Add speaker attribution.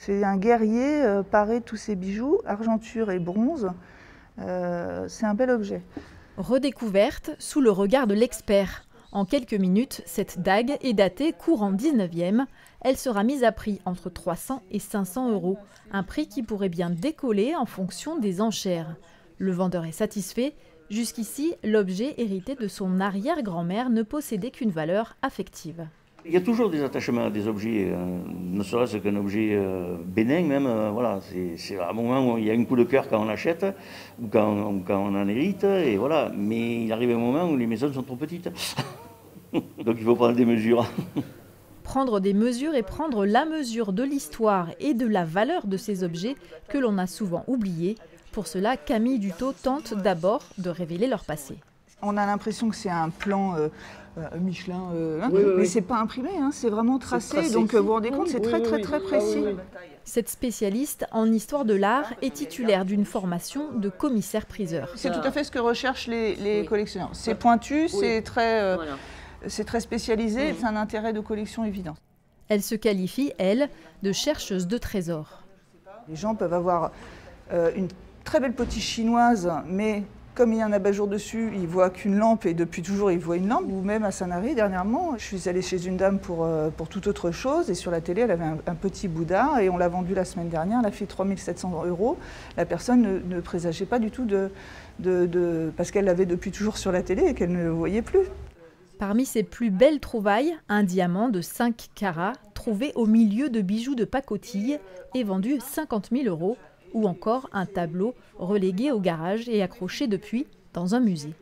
Speaker 1: C'est un guerrier paré de tous ses bijoux, argenture et bronze. C'est un bel objet.
Speaker 2: Redécouverte sous le regard de l'expert. En quelques minutes, cette dague est datée courant 19e. Elle sera mise à prix entre 300 et 500 €. Un prix qui pourrait bien décoller en fonction des enchères. Le vendeur est satisfait. Jusqu'ici, l'objet hérité de son arrière-grand-mère ne possédait qu'une valeur affective.
Speaker 3: Il y a toujours des attachements à des objets, ne serait-ce qu'un objet bénin même. Voilà, c'est à un moment où il y a un coup de cœur quand on achète ou quand on en hérite, et voilà. Mais il arrive un moment où les maisons sont trop petites, donc il faut prendre des mesures.
Speaker 2: Prendre des mesures et prendre la mesure de l'histoire et de la valeur de ces objets que l'on a souvent oubliés. Pour cela, Camille Dutot tente d'abord de révéler leur passé.
Speaker 1: On a l'impression que c'est un plan Michelin, mais c'est pas imprimé, c'est vraiment tracé. Donc vous vous rendez compte, c'est très précis.
Speaker 2: Cette spécialiste en histoire de l'art est titulaire d'une formation de commissaire-priseur.
Speaker 1: C'est tout à fait ce que recherchent les collectionneurs. C'est pointu, c'est très spécialisé, c'est un intérêt de collection évident.
Speaker 2: Elle se qualifie, elle, de chercheuse de trésors.
Speaker 1: Les gens peuvent avoir une très belle potiche chinoise, mais comme il y a un abat-jour dessus, ils voient qu'une lampe et depuis toujours ils voient une lampe. Ou même à Sanary, dernièrement, je suis allée chez une dame pour toute autre chose et sur la télé elle avait un petit Bouddha et on l'a vendu la semaine dernière, elle a fait 3 700 €. La personne ne présageait pas du tout parce qu'elle l'avait depuis toujours sur la télé et qu'elle ne le voyait plus.
Speaker 2: Parmi ses plus belles trouvailles, un diamant de 5 carats trouvé au milieu de bijoux de pacotille et vendu 50 000 €. Ou encore un tableau relégué au garage et accroché depuis dans un musée.